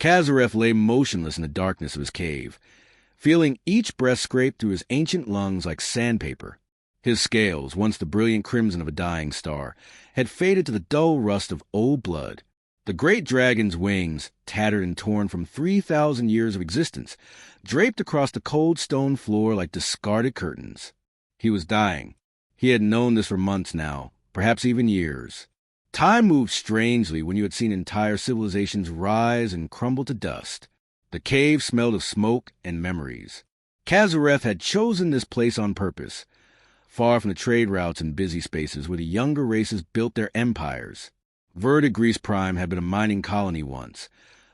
Kazareth lay motionless in the darkness of his cave, feeling each breath scrape through his ancient lungs like sandpaper. His scales, once the brilliant crimson of a dying star, had faded to the dull rust of old blood. The great dragon's wings, tattered and torn from 3,000 years of existence, draped across the cold stone floor like discarded curtains. He was dying. He had known this for months now, perhaps even years. Time moved strangely when you had seen entire civilizations rise and crumble to dust. The cave smelled of smoke and memories. Kazareth had chosen this place on purpose, far from the trade routes and busy spaces where the younger races built their empires. Verdigris Prime had been a mining colony once,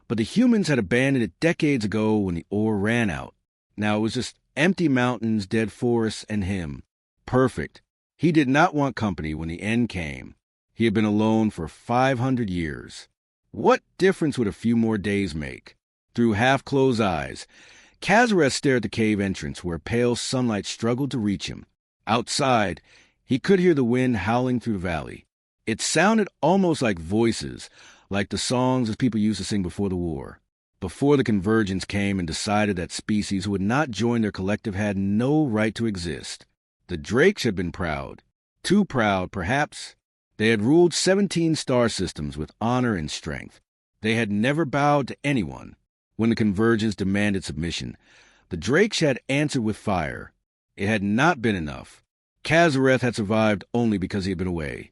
but the humans had abandoned it decades ago when the ore ran out. Now it was just empty mountains, dead forests, and him. Perfect. He did not want company when the end came. He had been alone for 500 years. What difference would a few more days make? Through half-closed eyes, Kazareth stared at the cave entrance where pale sunlight struggled to reach him. Outside, he could hear the wind howling through the valley. It sounded almost like voices, like the songs as people used to sing before the war. Before the convergence came and decided that species who would not join their collective had no right to exist. The Drakes had been proud. Too proud, perhaps. They had ruled 17 star systems with honor and strength. They had never bowed to anyone. When the convergence demanded submission, the Drakes had answered with fire. It had not been enough. Kazareth had survived only because he had been away,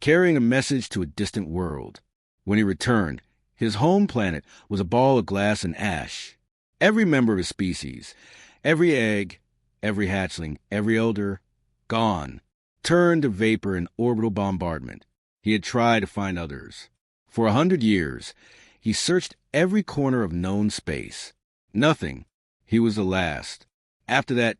carrying a message to a distant world. When he returned, his home planet was a ball of glass and ash. Every member of his species, every egg, every hatchling, every elder, gone, turned to vapor in orbital bombardment. He had tried to find others. For 100 years, he searched every corner of known space. Nothing. He was the last. After that,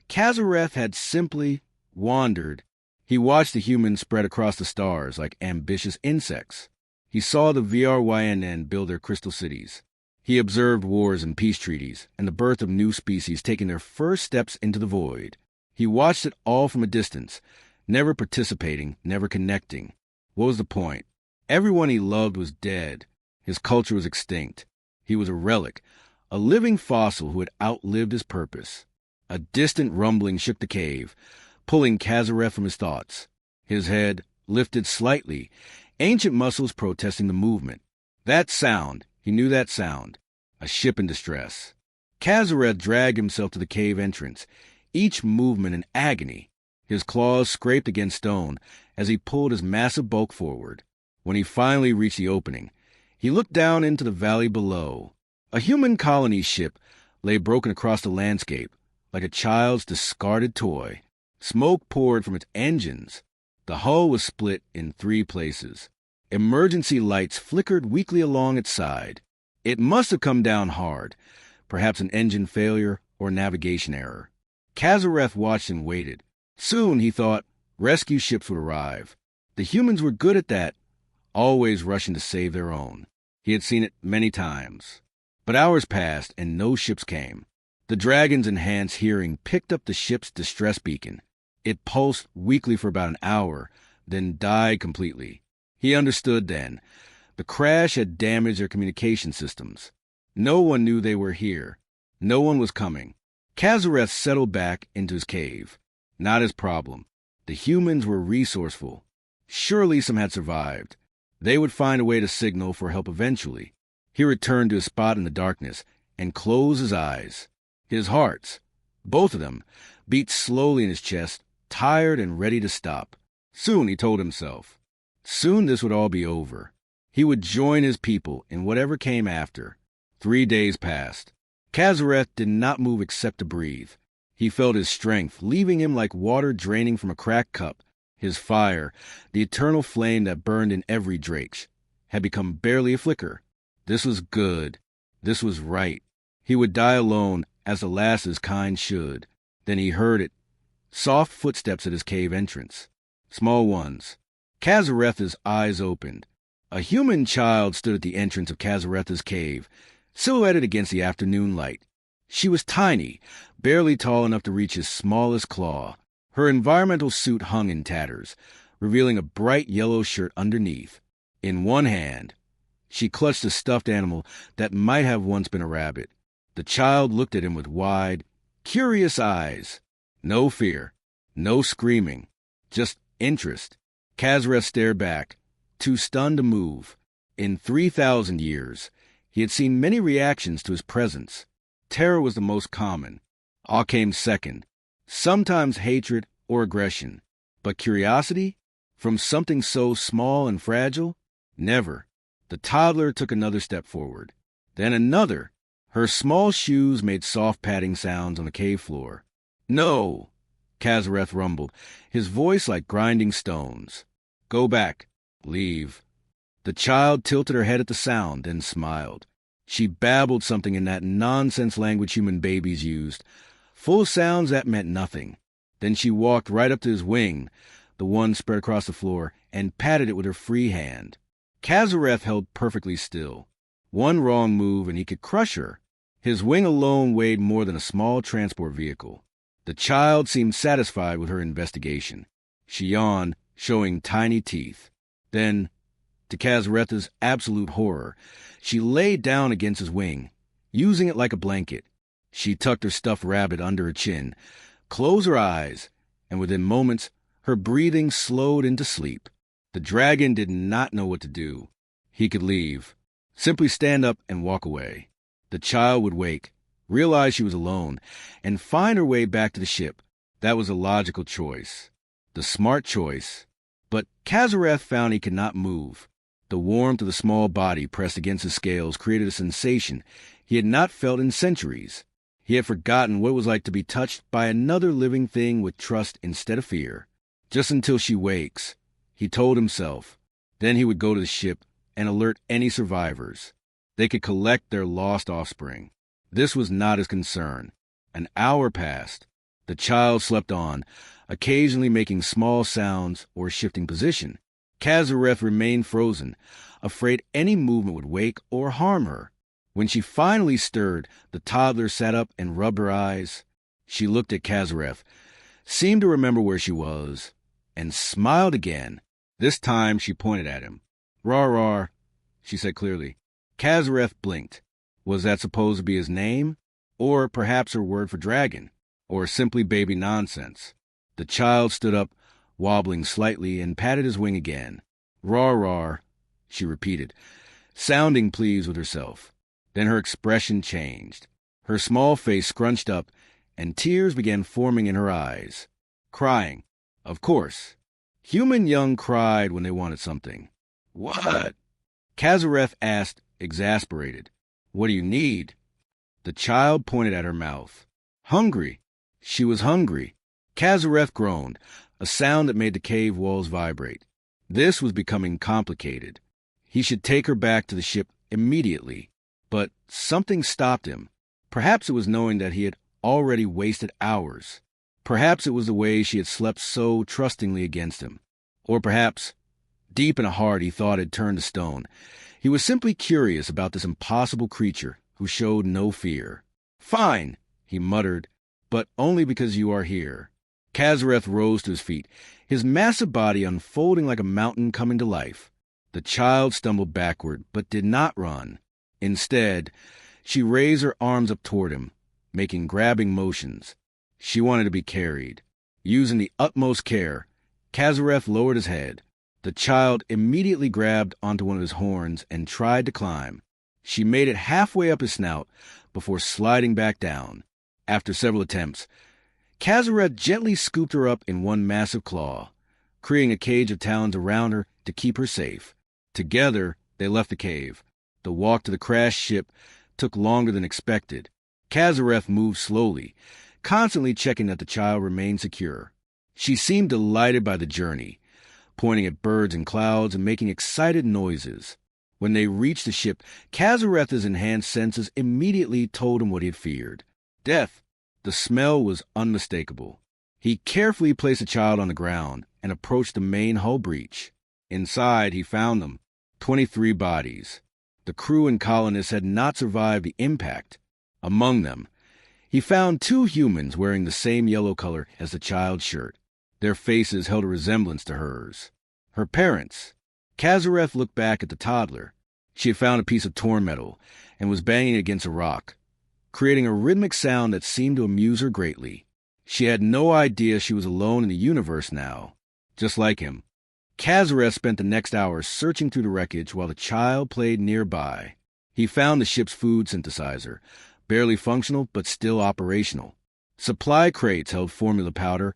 Kazareth had simply wandered. He watched the humans spread across the stars like ambitious insects. He saw the VRYNN build their crystal cities. He observed wars and peace treaties and the birth of new species taking their first steps into the void. He watched it all from a distance, never participating, never connecting. What was the point? Everyone he loved was dead. His culture was extinct. He was a relic, a living fossil who had outlived his purpose. A distant rumbling shook the cave, pulling Kazareth from his thoughts. His head lifted slightly, ancient muscles protesting the movement. That sound, he knew that sound. A ship in distress. Kazareth dragged himself to the cave entrance, each movement in agony. His claws scraped against stone as he pulled his massive bulk forward. When he finally reached the opening, he looked down into the valley below. A human colony ship lay broken across the landscape, like a child's discarded toy. Smoke poured from its engines. The hull was split in 3 places. Emergency lights flickered weakly along its side. It must have come down hard, perhaps an engine failure or navigation error. Kazareth watched and waited. Soon, he thought, rescue ships would arrive. The humans were good at that, always rushing to save their own. He had seen it many times. But hours passed and no ships came. The dragon's enhanced hearing picked up the ship's distress beacon. It pulsed weakly for about an hour, then died completely. He understood then. The crash had damaged their communication systems. No one knew they were here. No one was coming. Kazareth settled back into his cave. Not his problem. The humans were resourceful. Surely some had survived. They would find a way to signal for help eventually. He returned to his spot in the darkness and closed his eyes. His hearts, both of them, beat slowly in his chest, tired and ready to stop. Soon, he told himself. Soon this would all be over. He would join his people in whatever came after. 3 days passed. Kazareth did not move except to breathe. He felt his strength leaving him like water draining from a cracked cup. His fire, the eternal flame that burned in every Drake, had become barely a flicker. This was good. This was right. He would die alone, as the last his kind should. Then he heard it. Soft footsteps at his cave entrance. Small ones. Kazareth's eyes opened. A human child stood at the entrance of Kazareth's cave, silhouetted against the afternoon light. She was tiny, barely tall enough to reach his smallest claw. Her environmental suit hung in tatters, revealing a bright yellow shirt underneath. In one hand, She clutched a stuffed animal that might have once been a rabbit. The child looked at him with wide, curious eyes. No fear, no screaming, just interest. Kazareth stared back, too stunned to move. In 3,000 years, he had seen many reactions to his presence. Terror was the most common. Awe came second, sometimes hatred or aggression. But curiosity? From something so small and fragile? Never. The toddler took another step forward. Then another. Her small shoes made soft padding sounds on the cave floor. "No," Kazareth rumbled, his voice like grinding stones. "Go back. Leave." The child tilted her head at the sound, then smiled. She babbled something in that nonsense language human babies used, full of sounds that meant nothing. Then she walked right up to his wing, the one spread across the floor, and patted it with her free hand. Kazareth held perfectly still. One wrong move and he could crush her. His wing alone weighed more than a small transport vehicle. The child seemed satisfied with her investigation. She yawned, showing tiny teeth. Then, to Kazareth's absolute horror, she lay down against his wing, using it like a blanket. She tucked her stuffed rabbit under her chin, closed her eyes, and within moments, her breathing slowed into sleep. The dragon did not know what to do. He could leave, simply stand up and walk away. The child would wake, realize she was alone, and find her way back to the ship. That was a logical choice, the smart choice. But Kazareth found he could not move. The warmth of the small body pressed against his scales created a sensation he had not felt in centuries. He had forgotten what it was like to be touched by another living thing with trust instead of fear. Just until she wakes, he told himself. Then he would go to the ship and alert any survivors. They could collect their lost offspring. This was not his concern. An hour passed. The child slept on, occasionally making small sounds or shifting position. Kazareth remained frozen, afraid any movement would wake or harm her. When she finally stirred, the toddler sat up and rubbed her eyes. She looked at Kazareth, seemed to remember where she was, and smiled again. This time she pointed at him. "Rar, rar," she said clearly. Kazareth blinked. Was that supposed to be his name? Or perhaps her word for dragon? Or simply baby nonsense? The child stood up, wobbling slightly, and patted his wing again. "Rar, rar," she repeated, sounding pleased with herself. Then her expression changed. Her small face scrunched up, and tears began forming in her eyes. Crying, of course. Human young cried when they wanted something. "What?" Kazareth asked, exasperated. "What do you need?" The child pointed at her mouth. Hungry. She was hungry. Kazareth groaned, a sound that made the cave walls vibrate. This was becoming complicated. He should take her back to the ship immediately. But something stopped him. Perhaps it was knowing that he had already wasted hours. Perhaps it was the way she had slept so trustingly against him. Or perhaps, deep in a heart he thought had turned to stone, he was simply curious about this impossible creature who showed no fear. "Fine," he muttered, "but only because you are here." Kazareth rose to his feet, his massive body unfolding like a mountain coming to life. The child stumbled backward, but did not run. Instead, she raised her arms up toward him, making grabbing motions. She wanted to be carried. Using the utmost care, Kazareth lowered his head. The child immediately grabbed onto one of his horns and tried to climb. She made it halfway up his snout before sliding back down. After several attempts, Kazareth gently scooped her up in one massive claw, creating a cage of talons around her to keep her safe. Together, they left the cave. The walk to the crashed ship took longer than expected. Kazareth moved slowly, constantly checking that the child remained secure. She seemed delighted by the journey, pointing at birds and clouds and making excited noises. When they reached the ship, Kazareth's enhanced senses immediately told him what he had feared. Death. The smell was unmistakable. He carefully placed the child on the ground and approached the main hull breach. Inside, he found them, 23 bodies. The crew and colonists had not survived the impact. Among them, he found 2 humans wearing the same yellow color as the child's shirt. Their faces held a resemblance to hers. Her parents. Kazareth looked back at the toddler. She had found a piece of torn metal and was banging it against a rock, creating a rhythmic sound that seemed to amuse her greatly. She had no idea she was alone in the universe now. Just like him, Kazareth spent the next hour searching through the wreckage while the child played nearby. He found the ship's food synthesizer, barely functional but still operational. Supply crates held formula powder,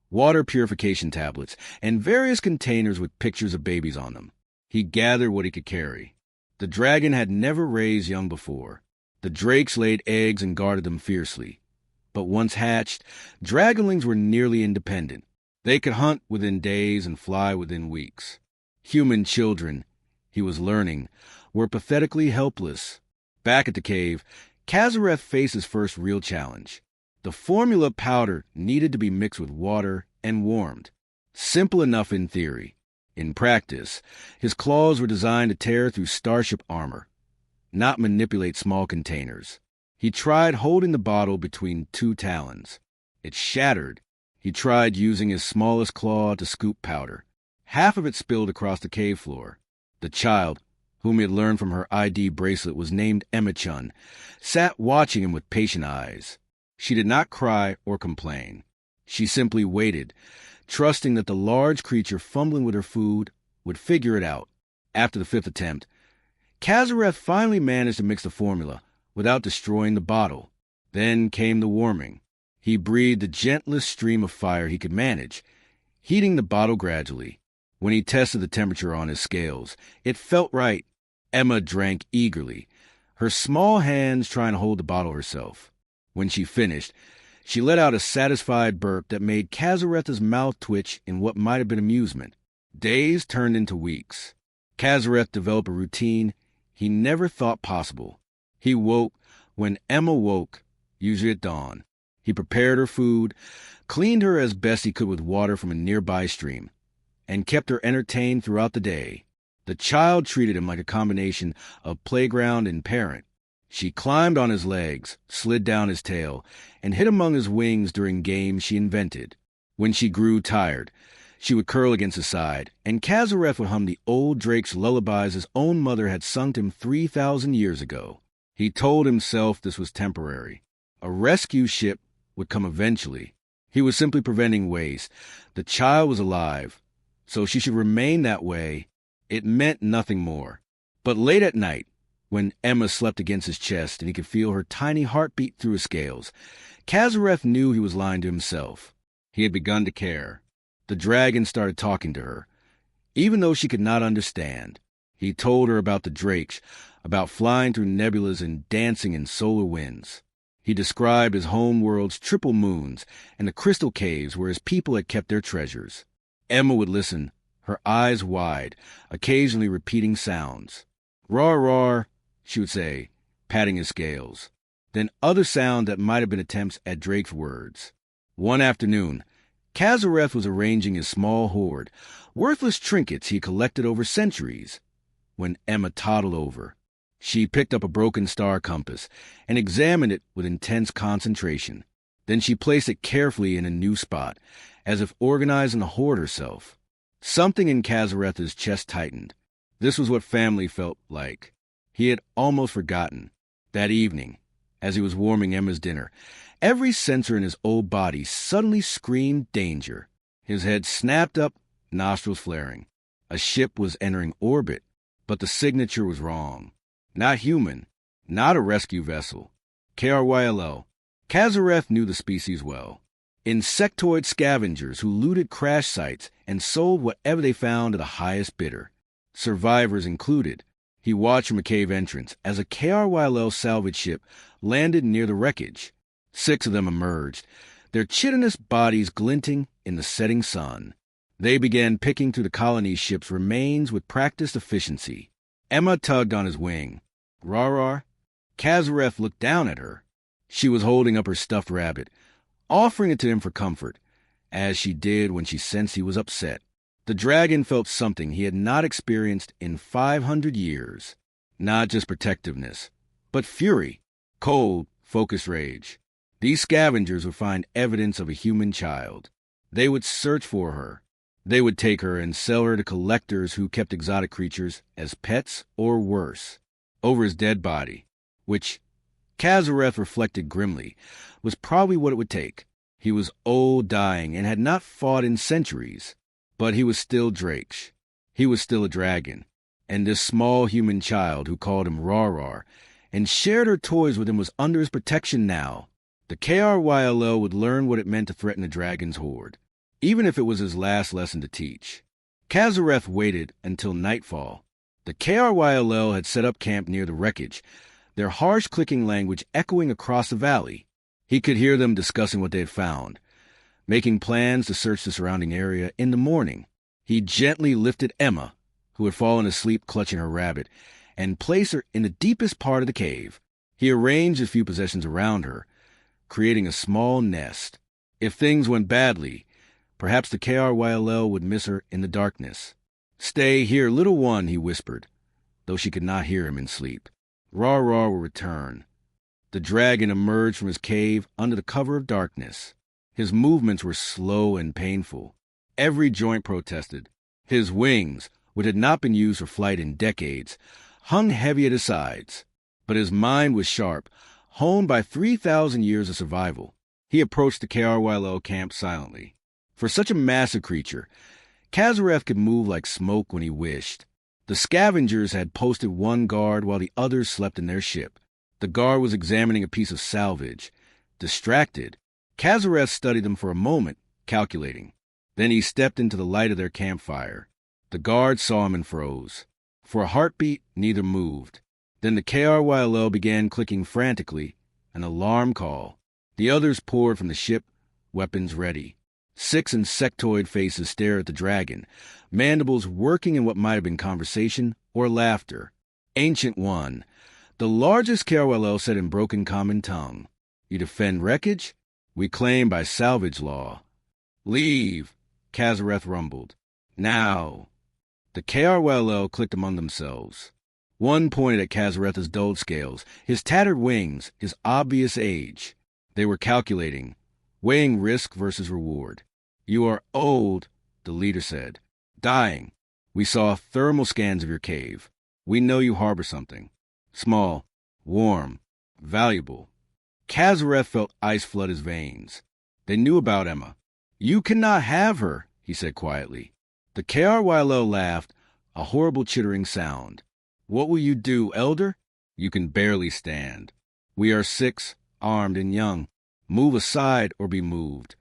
water purification tablets, and various containers with pictures of babies on them. He gathered what he could carry. The dragon had never raised young before. The drakes laid eggs and guarded them fiercely. But once hatched, dragonlings were nearly independent. They could hunt within days and fly within weeks. Human children, he was learning, were pathetically helpless. Back at the cave, Kazareth faced his first real challenge. The formula powder needed to be mixed with water and warmed. Simple enough in theory. In practice, his claws were designed to tear through starship armor, not manipulate small containers. He tried holding the bottle between two talons. It shattered. He tried using his smallest claw to scoop powder. Half of it spilled across the cave floor. The child, whom he had learned from her ID bracelet was named Emma-chun, sat watching him with patient eyes. She did not cry or complain. She simply waited, trusting that the large creature fumbling with her food would figure it out. After the fifth attempt, Kazareth finally managed to mix the formula without destroying the bottle. Then came the warming. He breathed the gentlest stream of fire he could manage, heating the bottle gradually. When he tested the temperature on his scales, it felt right. Emma drank eagerly, her small hands trying to hold the bottle herself. When she finished, she let out a satisfied burp that made Kazareth's mouth twitch in what might have been amusement. Days turned into weeks. Kazareth developed a routine he never thought possible. He woke when Emma woke, usually at dawn. He prepared her food, cleaned her as best he could with water from a nearby stream, and kept her entertained throughout the day. The child treated him like a combination of playground and parent. She climbed on his legs, slid down his tail, and hid among his wings during games she invented. When she grew tired, she would curl against his side, and Kazareth would hum the old drake's lullabies his own mother had sung to him 3,000 years ago. He told himself this was temporary. A rescue ship would come eventually. He was simply preventing waste. The child was alive, so she should remain that way. It meant nothing more. But late at night, when Emma slept against his chest and he could feel her tiny heartbeat through his scales, Kazareth knew he was lying to himself. He had begun to care. The dragon started talking to her, even though she could not understand. He told her about the drakes, about flying through nebulas and dancing in solar winds. He described his home world's triple moons and the crystal caves where his people had kept their treasures. Emma would listen, her eyes wide, occasionally repeating sounds. "Roar, roar," she would say, patting his scales. Then other sound that might have been attempts at Drake's words. One afternoon, Kazareth was arranging his small hoard, worthless trinkets he collected over centuries, when Emma toddled over. She picked up a broken star compass and examined it with intense concentration. Then she placed it carefully in a new spot, as if organizing the hoard herself. Something in Kazareth's chest tightened. This was what family felt like. He had almost forgotten. That evening, as he was warming Emma's dinner, every sensor in his old body suddenly screamed danger. His head snapped up, nostrils flaring. A ship was entering orbit, but the signature was wrong. Not human, not a rescue vessel. KRYLL. Kazareth knew the species well. Insectoid scavengers who looted crash sites and sold whatever they found to the highest bidder. Survivors included. He watched from a cave entrance as a KRYLL salvage ship landed near the wreckage. 6 of them emerged, their chitinous bodies glinting in the setting sun. They began picking through the colony ship's remains with practiced efficiency. Emma tugged on his wing. Rar. Kazareth looked down at her. She was holding up her stuffed rabbit, offering it to him for comfort, as she did when she sensed he was upset. The dragon felt something he had not experienced in 500 years. Not just protectiveness, but fury, cold, focused rage. These scavengers would find evidence of a human child. They would search for her. They would take her and sell her to collectors who kept exotic creatures as pets or worse, over his dead body, which, Kazareth reflected grimly, was probably what it would take. He was old, dying, and had not fought in centuries, but he was still Drakes. He was still a dragon, and this small human child who called him Rar and shared her toys with him was under his protection now. The KRYLO would learn what it meant to threaten a dragon's horde, even if it was his last lesson to teach. Kazareth waited until nightfall. The KRYLO had set up camp near the wreckage, their harsh clicking language echoing across the valley. He could hear them discussing what they had found, making plans to search the surrounding area in the morning. He gently lifted Emma, who had fallen asleep clutching her rabbit, and placed her in the deepest part of the cave. He arranged a few possessions around her, creating a small nest. If things went badly, perhaps the KRYLO would miss her in the darkness. "Stay here, little one," he whispered, though she could not hear him in sleep. Rar will return. The dragon emerged from his cave under the cover of darkness. His movements were slow and painful. Every joint protested. His wings, which had not been used for flight in decades, hung heavy at his sides. But his mind was sharp, honed by 3,000 years of survival. He approached the KRYLO camp silently. For such a massive creature, Kazareth could move like smoke when he wished. The scavengers had posted one guard while the others slept in their ship. The guard was examining a piece of salvage. Distracted, Kazareth studied them for a moment, calculating. Then he stepped into the light of their campfire. The guard saw him and froze. For a heartbeat, neither moved. Then the KRYLO began clicking frantically, an alarm call. The others poured from the ship, weapons ready. 6 insectoid faces stared at the dragon, mandibles working in what might have been conversation or laughter. Ancient One, the largest KRYLO, said in broken common tongue, "You defend wreckage? We claim by salvage law." "Leave," Kazareth rumbled. "Now." The KRYLO clicked among themselves. One pointed at Kazareth's dulled scales, his tattered wings, his obvious age. They were calculating, weighing risk versus reward. "You are old," the leader said. "Dying. We saw thermal scans of your cave. We know you harbor something. Small, warm, valuable." Kazareth felt ice flood his veins. They knew about Emma. "You cannot have her," he said quietly. The KRYLO laughed, a horrible chittering sound. "What will you do, Elder? You can barely stand. We are 6, armed and young. Move aside or be moved."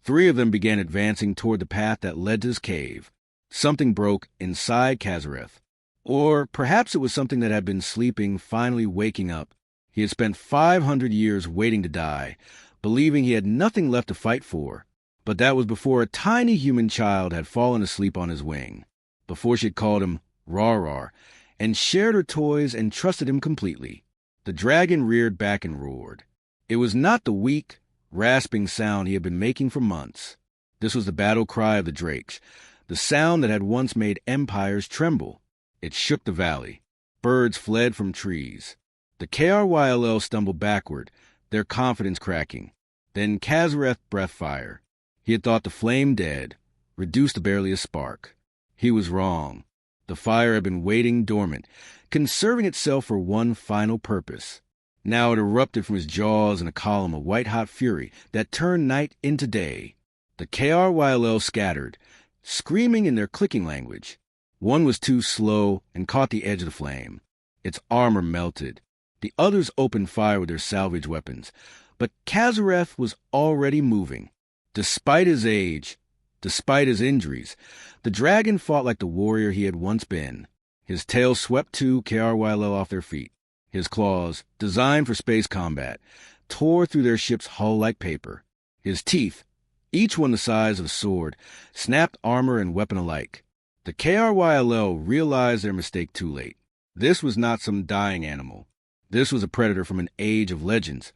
3 of them began advancing toward the path that led to his cave. Something broke inside Kazareth. Or perhaps it was something that had been sleeping, finally waking up. He had spent 500 years waiting to die, believing he had nothing left to fight for. But that was before a tiny human child had fallen asleep on his wing, before she had called him Rar and shared her toys and trusted him completely. The dragon reared back and roared. It was not the weak, rasping sound he had been making for months. This was the battle cry of the Drakes, the sound that had once made empires tremble. It shook the valley. Birds fled from trees. The KRYLO stumbled backward, their confidence cracking. Then Kazareth breathed fire. He had thought the flame dead, reduced to barely a spark. He was wrong. The fire had been waiting dormant, conserving itself for one final purpose. Now it erupted from his jaws in a column of white-hot fury that turned night into day. The KRYLO scattered, screaming in their clicking language. One was too slow and caught the edge of the flame. Its armor melted. The others opened fire with their salvage weapons, but Kazareth was already moving. Despite his age, despite his injuries, the dragon fought like the warrior he had once been. His tail swept 2 KRYLO off their feet. His claws, designed for space combat, tore through their ship's hull like paper. His teeth, each one the size of a sword, snapped armor and weapon alike. The KRYLO realized their mistake too late. This was not some dying animal. This was a predator from an age of legends,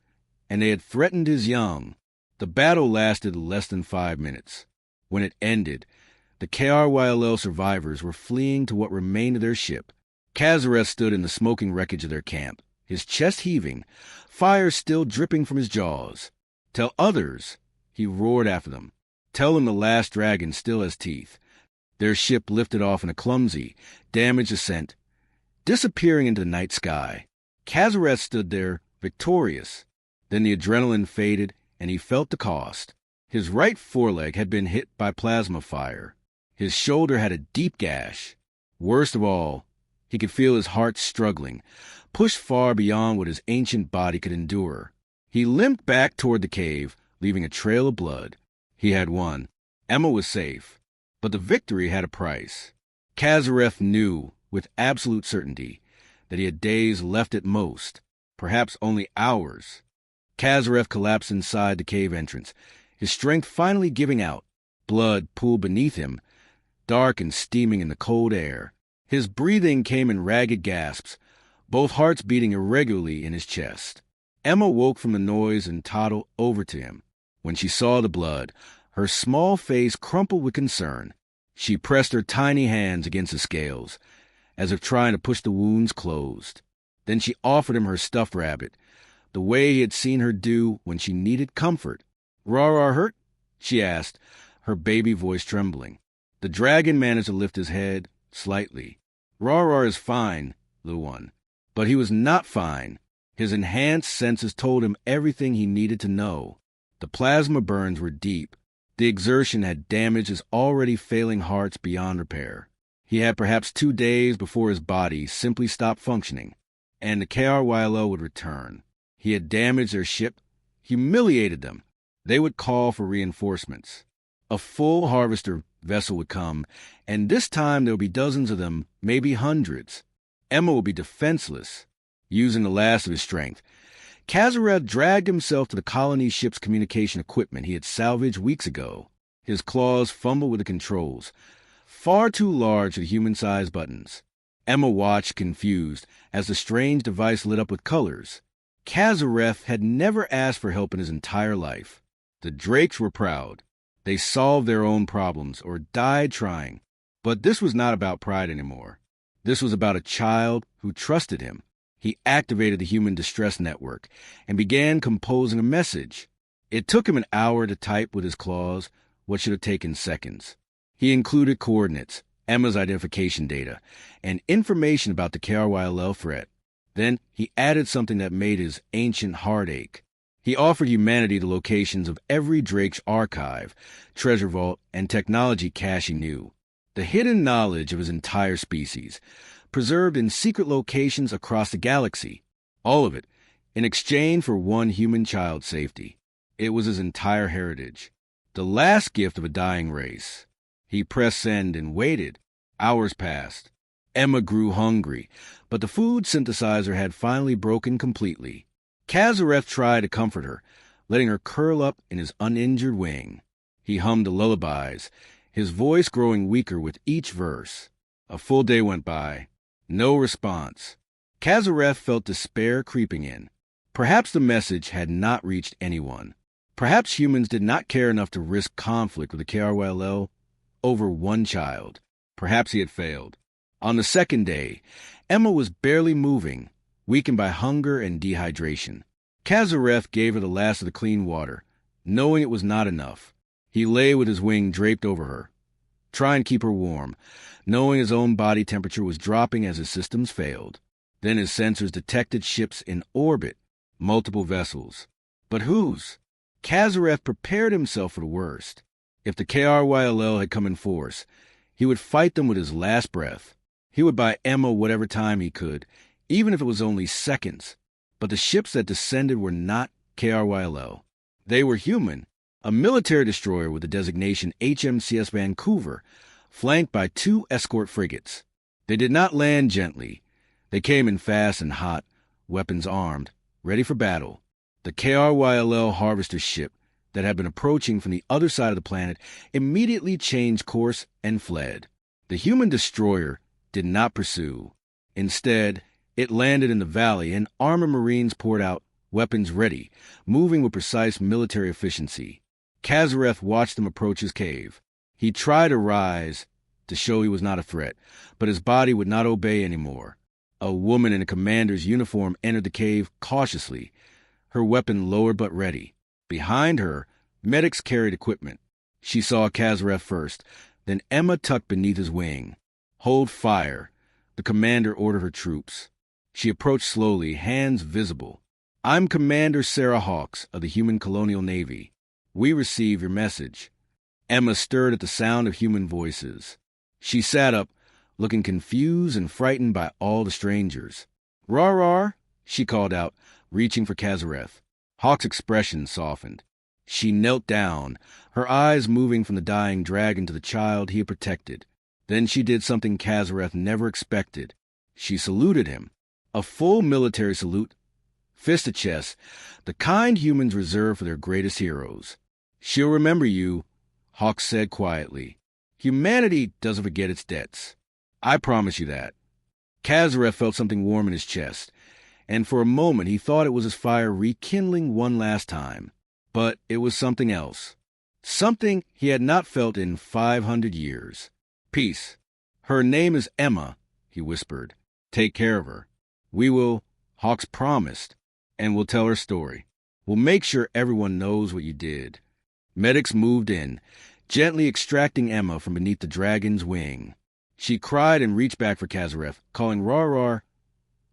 and they had threatened his young. The battle lasted less than 5 minutes. When it ended, the KRYLO survivors were fleeing to what remained of their ship. Kazareth stood in the smoking wreckage of their camp, his chest heaving, fire still dripping from his jaws. "Tell others," he roared after them. Tell them the last dragon still has teeth. Their ship lifted off in a clumsy, damaged ascent, disappearing into the night sky. Kazareth stood there, victorious. Then the adrenaline faded, and he felt the cost. His right foreleg had been hit by plasma fire. His shoulder had a deep gash. Worst of all, he could feel his heart struggling, pushed far beyond what his ancient body could endure. He limped back toward the cave, leaving a trail of blood. He had won. Emma was safe. But the victory had a price. Kazareth knew, with absolute certainty, that he had days left at most, perhaps only hours. Kazareth collapsed inside the cave entrance, his strength finally giving out. Blood pooled beneath him, dark and steaming in the cold air. His breathing came in ragged gasps, both hearts beating irregularly in his chest. Emma woke from the noise and toddled over to him. When she saw the blood, her small face crumpled with concern. She pressed her tiny hands against the scales, as if trying to push the wounds closed. Then she offered him her stuffed rabbit, the way he had seen her do when she needed comfort. "Rar hurt?" she asked, her baby voice trembling. The dragon managed to lift his head slightly. "Rar is fine, little one." But he was not fine. His enhanced senses told him everything he needed to know. The plasma burns were deep. The exertion had damaged his already failing hearts beyond repair. He had perhaps 2 days before his body simply stopped functioning, and the KRYLO would return. He had damaged their ship, humiliated them. They would call for reinforcements. A full harvester vessel would come, and this time there would be dozens of them, maybe hundreds. Emma would be defenseless. Using the last of his strength, Kazareth dragged himself to the colony ship's communication equipment he had salvaged weeks ago. His claws fumbled with the controls, far too large for the human-sized buttons. Emma watched, confused, as the strange device lit up with colors. Kazareth had never asked for help in his entire life. The Drakes were proud. They solved their own problems, or died trying. But this was not about pride anymore. This was about a child who trusted him. He activated the Human Distress Network and began composing a message. It took him an hour to type with his claws what should have taken seconds. He included coordinates, Emma's identification data, and information about the KRYL threat. Then he added something that made his ancient heart ache. He offered humanity the locations of every Drake's archive, treasure vault, and technology cache he knew. The hidden knowledge of his entire species, preserved in secret locations across the galaxy. All of it, in exchange for one human child's safety. It was his entire heritage. The last gift of a dying race. He pressed send and waited. Hours passed. Emma grew hungry, but the food synthesizer had finally broken completely. Kazareth tried to comfort her, letting her curl up in his uninjured wing. He hummed the lullabies, his voice growing weaker with each verse. A full day went by. No response. Kazareth felt despair creeping in. Perhaps the message had not reached anyone. Perhaps humans did not care enough to risk conflict with the KRYL over one child. Perhaps he had failed. On the second day, Emma was barely moving, weakened by hunger and dehydration. Kazareth gave her the last of the clean water, knowing it was not enough. He lay with his wing draped over her, trying to keep her warm, knowing his own body temperature was dropping as his systems failed. Then his sensors detected ships in orbit, multiple vessels. But whose? Kazareth prepared himself for the worst. If the KRYL had come in force, he would fight them with his last breath. He would buy Emma whatever time he could, even if it was only seconds. But the ships that descended were not KRYL. They were human, a military destroyer with the designation HMCS Vancouver, flanked by 2 escort frigates. They did not land gently. They came in fast and hot, weapons armed, ready for battle. The KRYL harvester ship that had been approaching from the other side of the planet immediately changed course and fled. The human destroyer did not pursue. Instead, it landed in the valley, and armored Marines poured out, weapons ready, moving with precise military efficiency. Kazareth watched them approach his cave. He tried to rise to show he was not a threat, but his body would not obey anymore. A woman in a commander's uniform entered the cave cautiously, her weapon lowered but ready. Behind her, medics carried equipment. She saw Kazareth first, then Emma tucked beneath his wing. "Hold fire," the commander ordered her troops. She approached slowly, hands visible. "I'm Commander Sarah Hawks of the Human Colonial Navy. We receive your message." Emma stirred at the sound of human voices. She sat up, looking confused and frightened by all the strangers. "Rar," she called out, reaching for Kazareth. Hawk's expression softened. She knelt down, her eyes moving from the dying dragon to the child he had protected. Then she did something Kazareth never expected. She saluted him. A full military salute, fist to chest, the kind humans reserve for their greatest heroes. "She'll remember you," Hawk said quietly. "Humanity doesn't forget its debts. I promise you that." Kazareth felt something warm in his chest, and for a moment he thought it was his fire rekindling one last time. But it was something else. Something he had not felt in 500 years. "Peace. Her name is Emma," he whispered. "Take care of her. We will," Hawks promised, "and we'll tell her story. We'll make sure everyone knows what you did." Medics moved in, gently extracting Emma from beneath the dragon's wing. She cried and reached back for Kazareth, calling "Rar"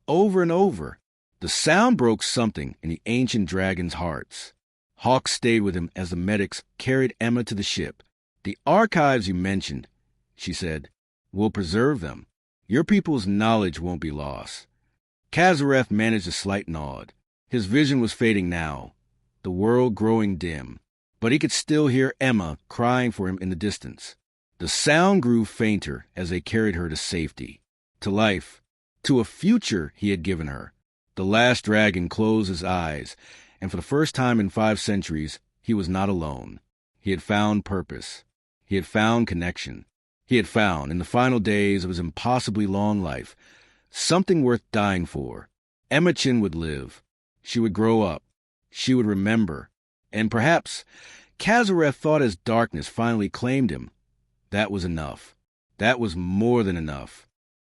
over and over. The sound broke something in the ancient dragon's hearts. Hawk stayed with him as the medics carried Emma to the ship. "The archives you mentioned," she said, "we'll preserve them. Your people's knowledge won't be lost." Kazareth managed a slight nod. His vision was fading now, the world growing dim, but he could still hear Emma crying for him in the distance. The sound grew fainter as they carried her to safety, to life, to a future he had given her. The last dragon closed his eyes, and for the first time in 5 centuries, he was not alone. He had found purpose. He had found connection. He had found, in the final days of his impossibly long life, something worth dying for. Emma Chin would live. She would grow up. She would remember. And perhaps, Kazareth thought as darkness finally claimed him, that was enough. That was more than enough.